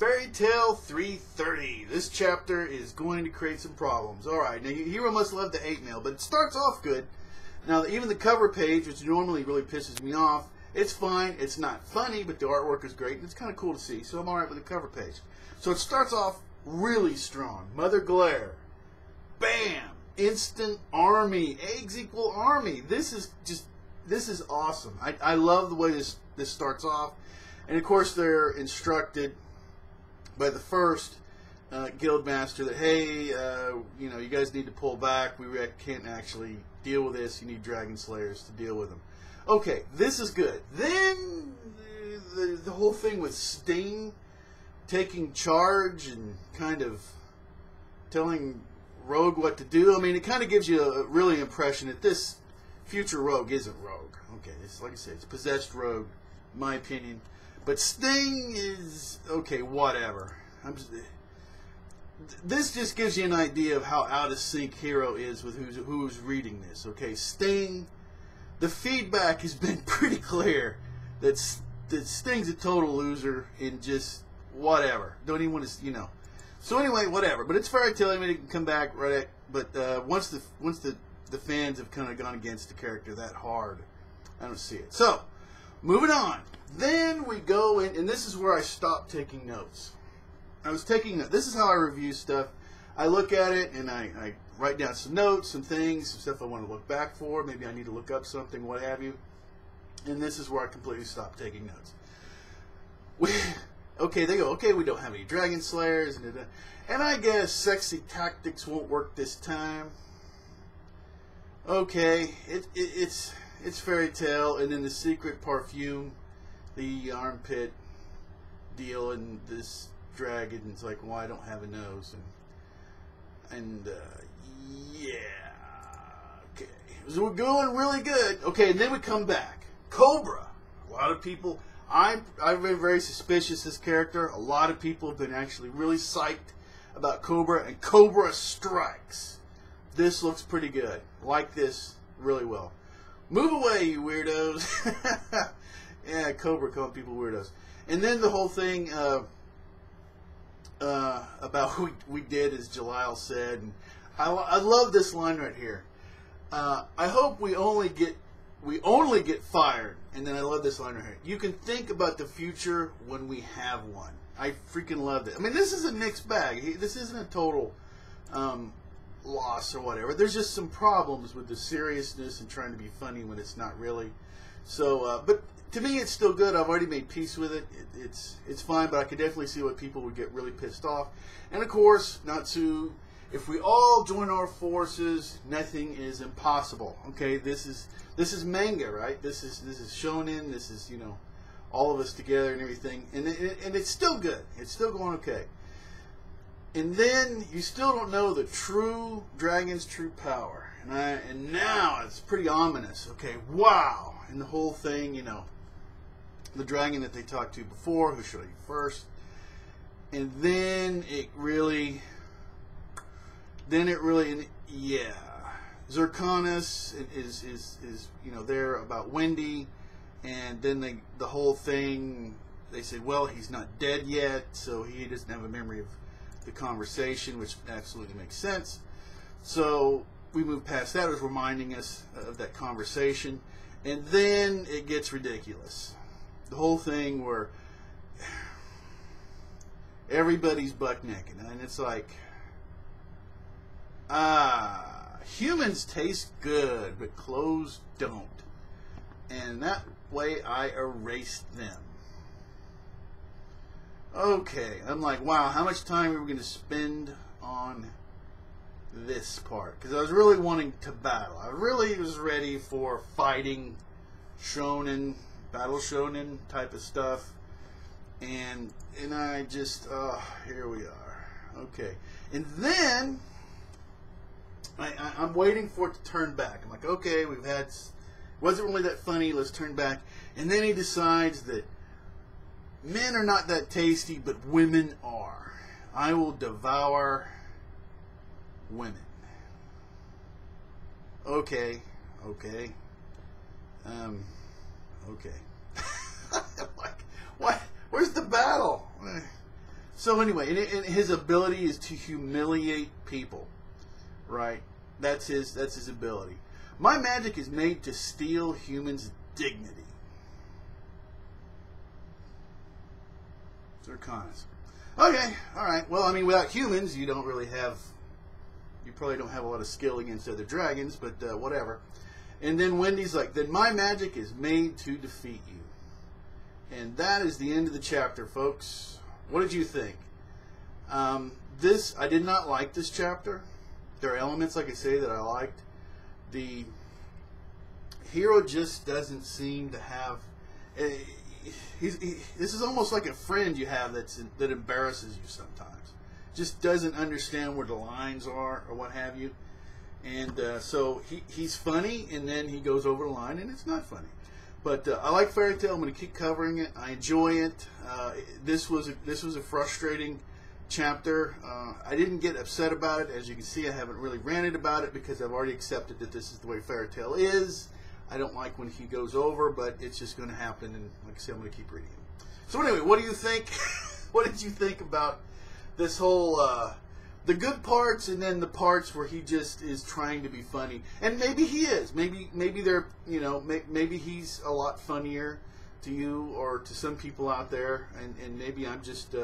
Fairy Tail 330. This chapter is going to create some problems. Alright, now Hero must love the hate mail, but it starts off good. Now, even the cover page, which normally really pisses me off, it's fine. It's not funny, but the artwork is great, and it's kind of cool to see, so I'm alright with the cover page. So it starts off really strong. Mother Glare. Bam! Instant army. Eggs equal army. This is awesome. I love the way this starts off. And of course they're instructed by the first guild master that, hey, you know, you guys need to pull back. We can't actually deal with this. You need dragon slayers to deal with them. Okay, this is good. Then the whole thing with Sting taking charge and kind of telling Rogue what to do. I mean, it kind of gives you a really impression that this future Rogue isn't Rogue. Okay, it's like I said, it's possessed Rogue, in my opinion. But Sting is okay, whatever. This just gives you an idea of how out of sync Hero is with who's reading this. Okay, Sting. The feedback has been pretty clear that Sting's a total loser in just whatever. Don't even want to, you know. So anyway, whatever. But it's Fairy Tail. I mean, it can come back right. But once the fans have kind of gone against the character that hard, I don't see it. So moving on. Then we go in, and this is where I stopped taking notes. I was taking notes. This is how I review stuff. I look at it and I write down some notes, some things, some stuff I want to look back for. Maybe I need to look up something, what have you. And this is where I completely stopped taking notes. Okay, they go, okay, we don't have any Dragon Slayers. And I guess sexy tactics won't work this time. Okay, it's Fairy Tail, and then the secret perfume, the armpit deal, and this dragon's like, well, I don't have a nose. And yeah, okay. So we're going really good. Okay, and then we come back. Cobra. A lot of people, I've been very suspicious of this character. A lot of people have been actually really psyched about Cobra, and Cobra strikes. This looks pretty good. I like this really well. Move away, you weirdos. Yeah, Cobra calling people weirdos. And then the whole thing about what we did, as Jalil said. And I love this line right here. I hope we only get fired. And then I love this line right here. You can think about the future when we have one. I freaking loved it. I mean, this is a mixed bag. This isn't a total loss or whatever. There's just some problems with the seriousness and trying to be funny when it's not really. So, but to me, it's still good. I've already made peace with it. It's fine, but I could definitely see why people would get really pissed off. And of course, Natsu, if we all join our forces, nothing is impossible. Okay, this is manga, right? This is shonen. This is, you know, all of us together and everything. And it's still good. It's still going okay. And then you still don't know the true dragon's true power. And now it's pretty ominous. Okay, wow. And the whole thing, you know, the dragon that they talked to before, who showed you first. And then it really, yeah. Zirconus is you know, there about Wendy. And then the whole thing, they say, well, he's not dead yet, so he doesn't have a memory of the conversation, which absolutely makes sense. So we move past that. It was reminding us of that conversation. And then it gets ridiculous. The whole thing where everybody's buck naked. And it's like, humans taste good, but clothes don't. And that way I erased them. Okay, I'm like, wow, how much time are we going to spend on this part? Because I was really wanting to battle. I really was ready for fighting, shonen, battle shonen type of stuff. And I just, here we are. Okay. And then, I'm waiting for it to turn back. I'm like, okay, wasn't really that funny, let's turn back. And then he decides that men are not that tasty, but women are. I will devour women. Okay. Okay. I'm like, what? Where's the battle? So anyway, and his ability is to humiliate people, right? That's his ability. My magic is made to steal humans' dignity. Zirconis. Okay, all right. Well, I mean, without humans, you probably don't have a lot of skill against other dragons, but whatever. And then Wendy's like, then my magic is made to defeat you. And that is the end of the chapter, folks. What did you think? I did not like this chapter. There are elements, like I say, that I liked. The hero just doesn't seem to have... this is almost like a friend you have that embarrasses you sometimes. Just doesn't understand where the lines are or what have you. And so he's funny, and then he goes over the line, and it's not funny. But I like Fairy Tail. I'm going to keep covering it. I enjoy it. This was a frustrating chapter. I didn't get upset about it. As you can see, I haven't really ranted about it because I've already accepted that this is the way Fairy Tail is. I don't like when he goes over, but it's just going to happen. And like I said, I'm going to keep reading it. So anyway, what do you think? What did you think about this whole... the good parts, and then the parts where he just is trying to be funny, and maybe he is. Maybe they're, maybe he's a lot funnier to you or to some people out there, and maybe I'm just,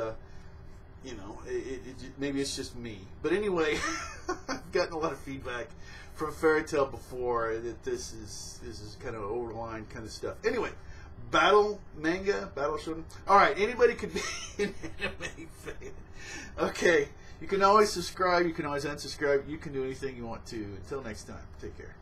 maybe it's just me. But anyway, I've gotten a lot of feedback from Fairy Tail before that this is kind of over the line kind of stuff. Anyway, battle shonen. All right, anybody could be an anime fan. Okay. You can always subscribe. You can always unsubscribe. You can do anything you want to. Until next time, take care.